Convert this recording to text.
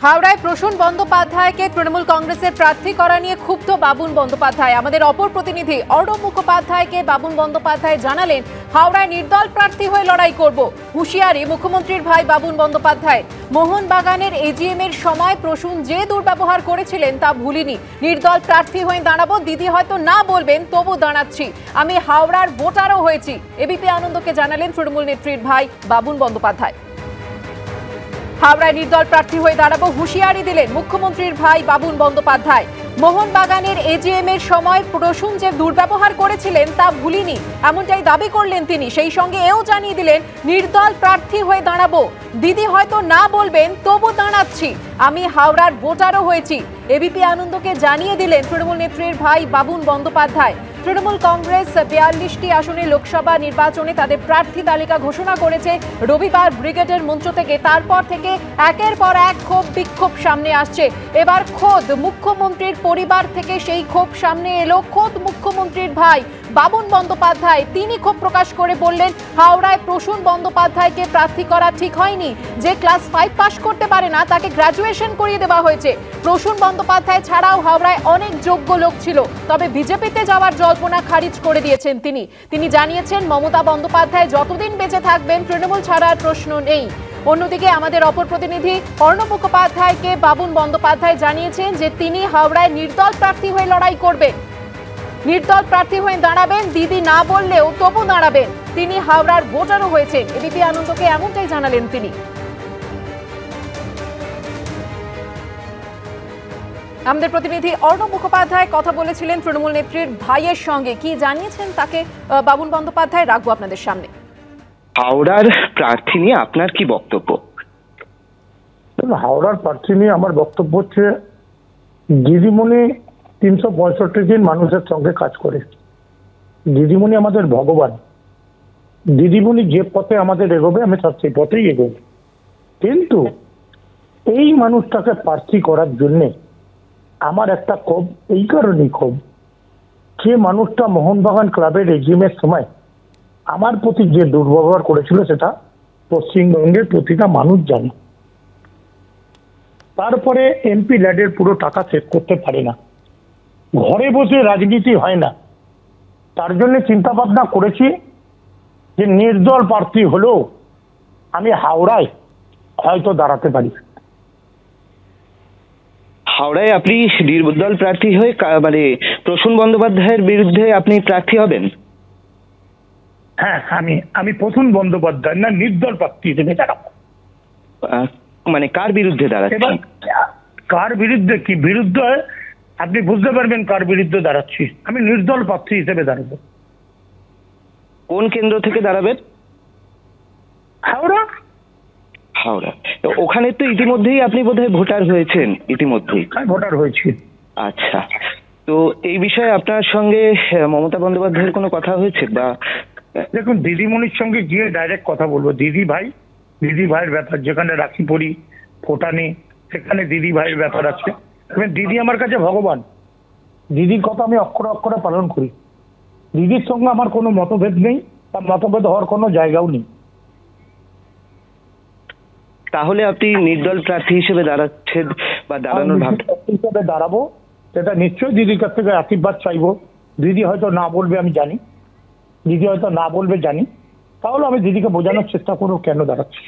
হাওড়ায় প্রসূন বন্দ্যোপাধ্যায়কে তৃণমূল কংগ্রেসের প্রার্থী করা নিয়ে ক্ষুব্ধ বাবুন বন্দ্যোপাধ্যায়। আমাদের অপর প্রতিনিধি অর্ণব মুখোপাধ্যায়কে বাবুন বন্দ্যোপাধ্যায় জানালেন, হাওড়ায় নির্দল প্রার্থী হয়ে লড়াই করব। হুঁশিয়ারি মুখ্যমন্ত্রীর ভাই বাবুন বন্দ্যোপাধ্যায়। মোহনবাগানের এজিএম এর সময় প্রসূন যে দুর্ব্যবহার করেছিলেন তা ভুলিনি। নির্দল প্রার্থী হয়ে দাঁড়াবো, দিদি হয়তো না বলবেন, তবু দাঁড়াচ্ছি। আমি হাওড়ার ভোটারও হয়েছি, এবিপি আনন্দকে জানালেন তৃণমূল নেত্রীর ভাই বাবুন বন্দ্যোপাধ্যায়। হাওড়ায় নির্দল প্রার্থী হয়ে দাঁড়াবো হুঁশিয়ারি দিলেন মুখ্যমন্ত্রীর ভাই বাবুন বন্দ্যোপাধ্যায়। মোহনবাগানের এজিএম এর সময় প্রসূন যে দুর্ব্যবহার করেছিলেন তা ভুলিনি, এমনটাই দাবি করলেন তিনি। সেই সঙ্গে এও জানিয়ে দিলেন, নির্দল প্রার্থী হয়ে দাঁড়াবো, দিদি হয়তো না বলবেন, তবু দাঁড়াচ্ছি। আমি হাওড়ার ভোটারও হয়েছি, এবিপি আনন্দকে জানিয়ে দিলেন তৃণমূল নেত্রীর ভাই বাবুন বন্দ্যোপাধ্যায়। তৃণমূল কংগ্রেস 42টি আসনে লোকসভা নির্বাচনে তাদের প্রার্থী তালিকা ঘোষণা করেছে রবিবার ব্রিগেডের মঞ্চ থেকে। তারপর থেকে একের পর এক ক্ষোভ বিক্ষোভ সামনে আসছে। এবার খোদ মুখ্যমন্ত্রীর পরিবার থেকে সেই ক্ষোভ সামনে এলো। খোদ মুখ্যমন্ত্রীর ভাই বাবুন বন্দ্যোপাধ্যায় তিনি ক্ষোভ প্রকাশ করে বললেন, হাওড়ায় প্রসূন বন্দ্যোপাধ্যায়কে প্রার্থী করা ঠিক হয়নি। যে ক্লাস 5 পাস করতে পারে না তাকে গ্র্যাজুয়েশন করিয়ে দেওয়া হয়েছে। প্রসূন বন্দ্যোপাধ্যায় ছাড়াও হাওড়ায় অনেক যোগ্য লোক ছিল, তবে বিজেপিতে যাওয়ার জল্পনা খারিজ করে দিয়েছেন তিনি জানিয়েছেন, মমতা বন্দ্যোপাধ্যায় যতদিন বেঁচে থাকবেন তৃণমূল ছাড়ার প্রশ্ন নেই। অন্যদিকে আমাদের অপর প্রতিনিধি অর্ণব মুখোপাধ্যায়কে বাবুন বন্দ্যোপাধ্যায় জানিয়েছেন যে তিনি হাওড়ায় নির্দল প্রার্থী হয়ে লড়াই করবেন, নির্দল প্রার্থী হয়ে দাঁড়াবেন, দিদি না বললেও তবু দাঁড়াবেন। তিনি হাওড়ার ভোটারও হয়েছেন, এবিপি আনন্দকে এমনটাই জানালেন তিনি। আমাদের প্রতিনিধি অর্ণব মুখোপাধ্যায় কথা বলেছিলেন তৃণমূল নেত্রীর ভাইয়ের সঙ্গে। কি জানিয়েছেন তাকে বাবুন বন্দ্যোপাধ্যায়, রাখবো আপনাদের সামনে। হাওড়ার প্রার্থী নিয়ে আপনার কি বক্তব্য? হাওড়ার প্রার্থী নিয়ে আমার বক্তব্য হচ্ছে, দিদিমণি 365 দিন মানুষের সঙ্গে কাজ করে। দিদিমণি আমাদের ভগবান। দিদিমণি যে পথে আমাদের এগোবে আমি সব সেই পথেই এগোবো। কিন্তু এই মানুষটাকে প্রার্থী করার জন্যে আমার একটা ক্ষোভ, এই কারণেই ক্ষোভ, যে মানুষটা মোহনবাগান ক্লাবের এজিএম এর সময় আমার প্রতি যে দুর্ব্যবহার করেছিল সেটা পশ্চিমবঙ্গের প্রতিটা মানুষ জানে। তারপরে এমপি ল্যাডের পুরো টাকা সেভ করতে পারে না, ঘরে বসে রাজনীতি হয় না। তার জন্য চিন্তা ভাবনা করেছি যে নির্দল প্রার্থী হলেও আমি হাওড়ায় হয়তো দাঁড়াতে পারি। হাওড়ায় আপনি নির্দল প্রার্থী হয়ে মানে প্রসূন বন্দ্যোপাধ্যায়ের বিরুদ্ধে আপনি প্রার্থী হবেন? হ্যাঁ, আমি প্রসূন বন্দ্যোপাধ্যায় না নির্দল প্রার্থী হিসেবে দাঁড়াবো। মানে কার বিরুদ্ধে দাঁড়াচ্ছেন? কার বিরুদ্ধে কি বিরুদ্ধে আপনি বুঝতে পারবেন কার বিরুদ্ধে দাঁড়াচ্ছি। আমি নির্দল প্রার্থী হিসেবে দাঁড়াবো। কোন কেন্দ্র থেকে দাঁড়াবেন? হাওড়া। ওখানে তো ইতিমধ্যেই আপনি বোধহয় ভোটার হয়েছেন। ইতিমধ্যেই ভোটার হয়েছি। আচ্ছা, তো এই বিষয়ে আপনার সঙ্গে মমতা বন্দ্যোপাধ্যায়ের কোনো কথা হয়েছে? বা দেখুন, দিদিমণির সঙ্গে গিয়ে ডাইরেক্ট কথা বলবো। দিদি ভাইয়ের ব্যাপার, যেখানে রাখি পড়ি ফোটা নেই সেখানে দিদি ভাইয়ের ব্যাপার আছে। দিদি আমার কাছে ভগবান। দিদির কথা আমি অক্ষরে অক্ষরে পালন করি। দিদির সঙ্গে আমার কোনো মতভেদ নেই, বা মতভেদ হওয়ার কোনো জায়গাও নেই। তাহলে আপনি নির্দল প্রার্থী হিসেবে দাঁড়াচ্ছেন বা দাঁড়ানোর হিসেবে দাঁড়াবো, সেটা নিশ্চয়ই দিদির কাছ থেকে আশীর্বাদ চাইবো। দিদি হয়তো না বলবে, আমি জানি। দিদি হয়তো না বলবে জানি, তাহলে আমি দিদিকে বোঝানোর চেষ্টা করবো কেন দাঁড়াচ্ছি।